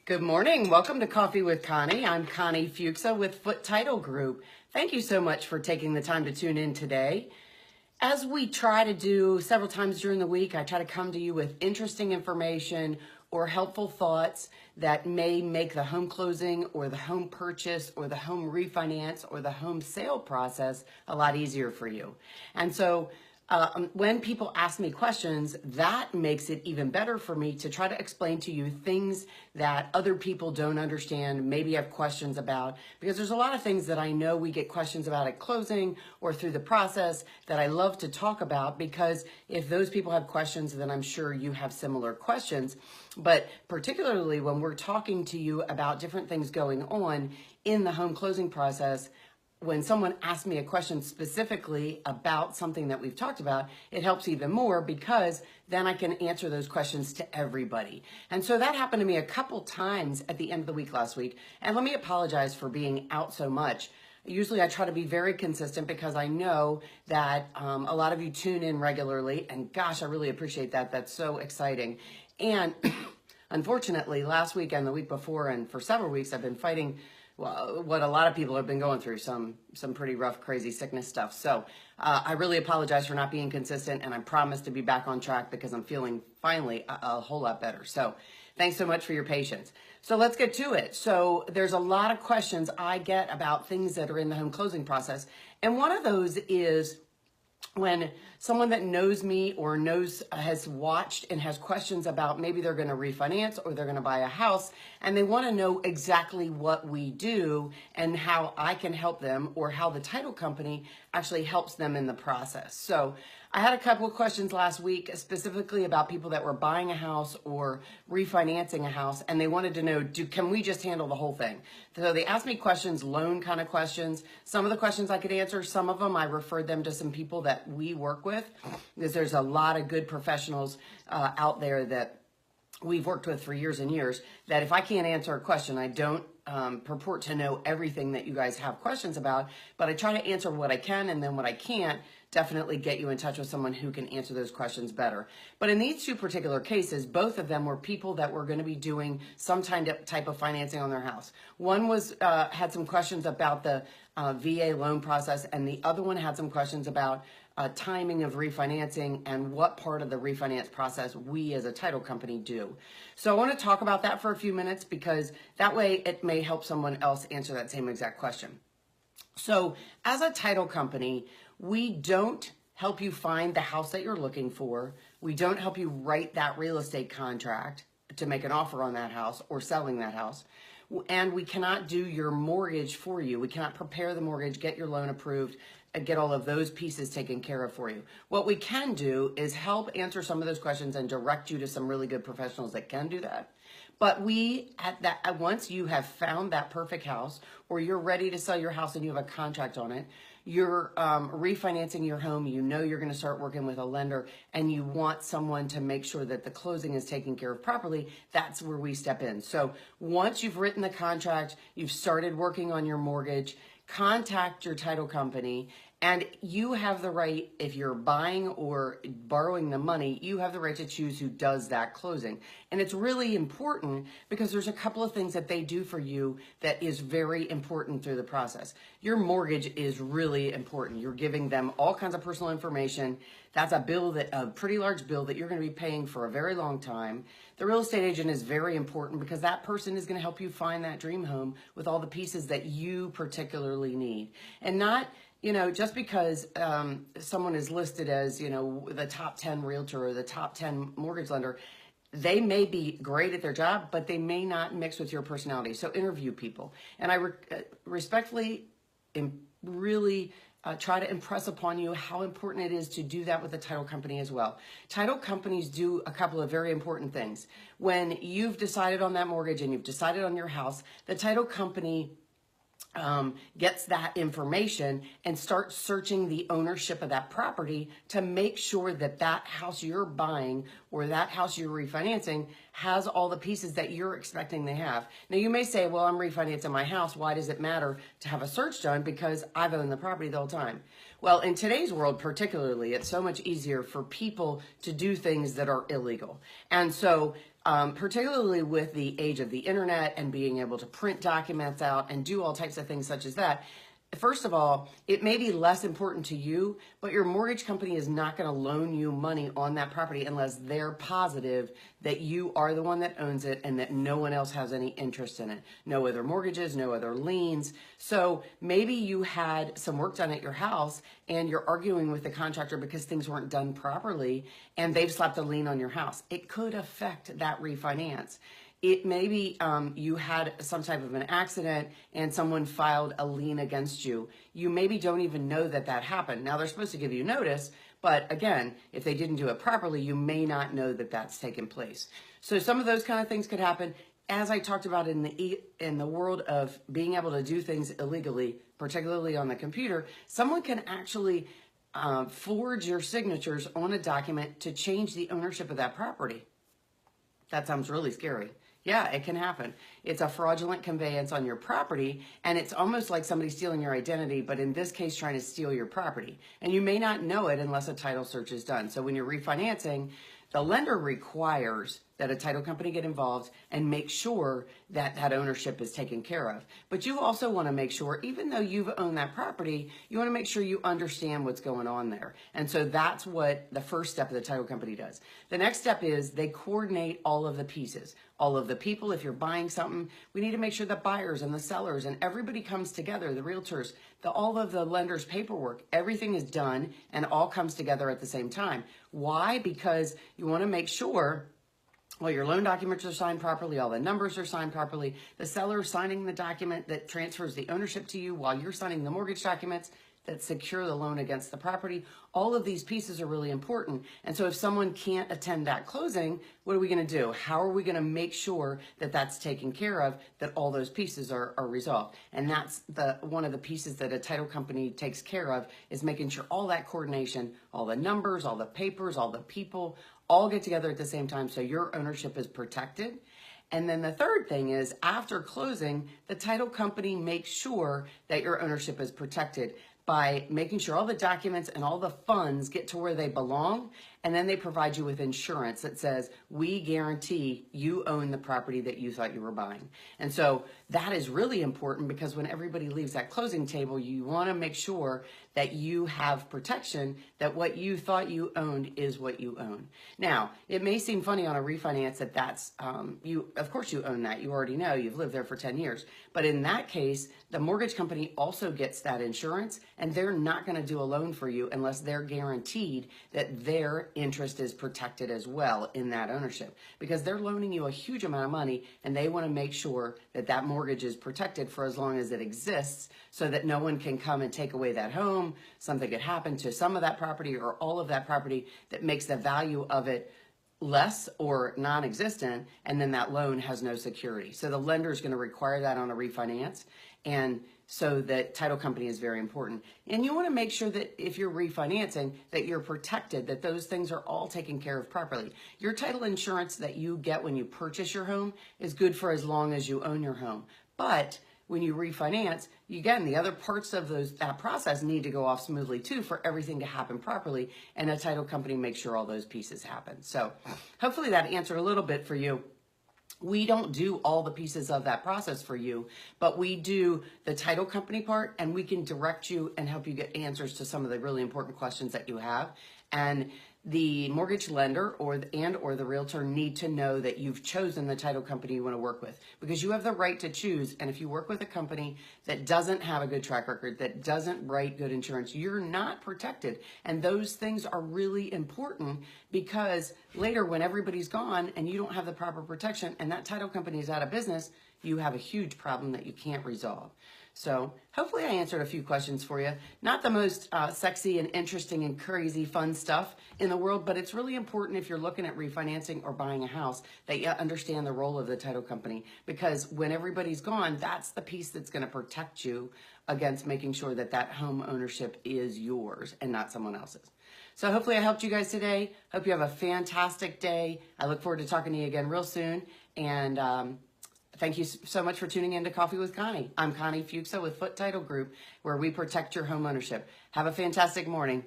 Good morning. Welcome to Coffee with Connie. I'm Connie Fuksa with Foot Title Group. Thank you so much for taking the time to tune in today. As we try to do several times during the week, I try to come to you with interesting information or helpful thoughts that may make the home closing or the home purchase or the home refinance or the home sale process a lot easier for you. And so when people ask me questions, that makes it even better for me to try to explain to you things that other people don't understand, maybe have questions about, because there's a lot of things that I know we get questions about at closing or through the process that I love to talk about, because if those people have questions, then I'm sure you have similar questions. But particularly when we're talking to you about different things going on in the home closing process, when someone asks me a question specifically about something that we've talked about, it helps even more because then I can answer those questions to everybody. And so that happened to me a couple times at the end of the week last week. And let me apologize for being out so much. Usually I try to be very consistent because I know that a lot of you tune in regularly, and gosh, I really appreciate that. That's so exciting. And unfortunately, last week and the week before and for several weeks, I've been fighting what a lot of people have been going through, some pretty rough, crazy sickness stuff. So I really apologize for not being consistent, and I promise to be back on track because I'm feeling finally a whole lot better. So thanks so much for your patience. So let's get to it. So there's a lot of questions I get about things that are in the home closing process. And one of those is when someone that knows me or has watched and has questions about maybe they're going to refinance or they're going to buy a house, and they want to know exactly what we do and how I can help them, or how the title company actually helps them in the process. So I had a couple of questions last week specifically about people that were buying a house or refinancing a house, and they wanted to know, can we just handle the whole thing? So they asked me questions, loan kind of questions. Some of the questions I could answer, some of them I referred them to some people that we work with, because there's a lot of good professionals out there that we've worked with for years and years, that if I can't answer a question, I don't purport to know everything that you guys have questions about, but I try to answer what I can, and then what I can't, definitely get you in touch with someone who can answer those questions better. But in these two particular cases, both of them were people that were going to be doing some type of financing on their house. One was had some questions about the VA loan process, and the other one had some questions about timing of refinancing and what part of the refinance process we as a title company do. So I want to talk about that for a few minutes, because that way it may help someone else answer that same exact question. So as a title company, we don't help you find the house that you're looking for. We don't help you write that real estate contract to make an offer on that house or selling that house. And we cannot do your mortgage for you. We cannot prepare the mortgage, get your loan approved, and get all of those pieces taken care of for you. What we can do is help answer some of those questions and direct you to some really good professionals that can do that. But once you have found that perfect house, or you're ready to sell your house and you have a contract on it, you're refinancing your home, you know you're going to start working with a lender, and you want someone to make sure that the closing is taken care of properly, that's where we step in. So once you've written the contract, you've started working on your mortgage, contact your title company, and you have the right, if you're buying or borrowing the money, you have the right to choose who does that closing. And it's really important because there's a couple of things that they do for you that is very important through the process. Your mortgage is really important. You're giving them all kinds of personal information. That's a pretty large bill that you're going to be paying for a very long time. The real estate agent is very important because that person is going to help you find that dream home with all the pieces that you particularly need. And not, just because someone is listed as, the top 10 realtor or the top 10 mortgage lender, they may be great at their job, but they may not mix with your personality. So interview people. And I respectfully really try to impress upon you how important it is to do that with a title company as well. Title companies do a couple of very important things. When you've decided on that mortgage and you've decided on your house, the title company gets that information and starts searching the ownership of that property to make sure that that house you're buying or that house you're refinancing has all the pieces that you're expecting they have. Now you may say, well, I'm refinancing my house. Why does it matter to have a search done? Because I've owned the property the whole time. Well, in today's world particularly, it's so much easier for people to do things that are illegal. And so particularly with the age of the internet and being able to print documents out and do all types of things such as that. First of all, it may be less important to you, but your mortgage company is not going to loan you money on that property unless they're positive that you are the one that owns it and that no one else has any interest in it. No other mortgages, no other liens. So maybe you had some work done at your house and you're arguing with the contractor because things weren't done properly and they've slapped a lien on your house. It could affect that refinance. It maybe you had some type of an accident and someone filed a lien against you. You maybe don't even know that that happened. Now they're supposed to give you notice, but again, if they didn't do it properly, you may not know that that's taken place. So some of those kind of things could happen. As I talked about in the world of being able to do things illegally, particularly on the computer, someone can actually forge your signatures on a document to change the ownership of that property. That sounds really scary. Yeah, it can happen. It's a fraudulent conveyance on your property, and it's almost like somebody stealing your identity, but in this case, trying to steal your property. And you may not know it unless a title search is done. So when you're refinancing, the lender requires that a title company get involved and make sure that that ownership is taken care of. But you also want to make sure, even though you've owned that property, you want to make sure you understand what's going on there. And so that's what the first step of the title company does. The next step is they coordinate all of the pieces, all of the people. If you're buying something, we need to make sure the buyers and the sellers and everybody comes together, the realtors, all of the lender's paperwork, everything is done and all comes together at the same time. Why? Because you want to make sure your loan documents are signed properly, all the numbers are signed properly, the seller signing the document that transfers the ownership to you while you're signing the mortgage documents that secure the loan against the property. All of these pieces are really important. And so if someone can't attend that closing, what are we going to do? How are we going to make sure that that's taken care of, that all those pieces are resolved? And that's one of the pieces that a title company takes care of, is making sure all that coordination, all the numbers, all the papers, all the people, all get together at the same time so your ownership is protected. And then the third thing is, after closing, the title company makes sure that your ownership is protected by making sure all the documents and all the funds get to where they belong, and then they provide you with insurance that says, we guarantee you own the property that you thought you were buying. And so that is really important, because when everybody leaves that closing table, you want to make sure that you have protection, that what you thought you owned is what you own. Now, it may seem funny on a refinance that that's, of course you own that. You already know, you've lived there for 10 years. But in that case, the mortgage company also gets that insurance, and they're not going to do a loan for you unless they're guaranteed that their interest is protected as well in that ownership, because they're loaning you a huge amount of money and they want to make sure that that mortgage is protected for as long as it exists, so that no one can come and take away that home. Something could happen to some of that property or all of that property that makes the value of it less or non-existent, and then that loan has no security. So the lender is going to require that on a refinance, and so that title company is very important. And you want to make sure that if you're refinancing, that you're protected, that those things are all taken care of properly. Your title insurance that you get when you purchase your home is good for as long as you own your home. But when you refinance, again, the other parts of that process need to go off smoothly too, for everything to happen properly, and a title company makes sure all those pieces happen. So hopefully that answered a little bit for you. We don't do all the pieces of that process for you, but we do the title company part, and we can direct you and help you get answers to some of the really important questions that you have. And the mortgage lender or the realtor need to know that you've chosen the title company you want to work with, because you have the right to choose. And if you work with a company that doesn't have a good track record, that doesn't write good insurance, you're not protected. And those things are really important, because later when everybody's gone and you don't have the proper protection and that title company is out of business, you have a huge problem that you can't resolve. So hopefully I answered a few questions for you. Not the most sexy and interesting and crazy fun stuff in the world, but it's really important if you're looking at refinancing or buying a house that you understand the role of the title company, because when everybody's gone, that's the piece that's going to protect you against making sure that that home ownership is yours and not someone else's. So hopefully I helped you guys today. Hope you have a fantastic day. I look forward to talking to you again real soon. And thank you so much for tuning in to Coffee with Connie. I'm Connie Fuksa with Foot Title Group, where we protect your home ownership. Have a fantastic morning.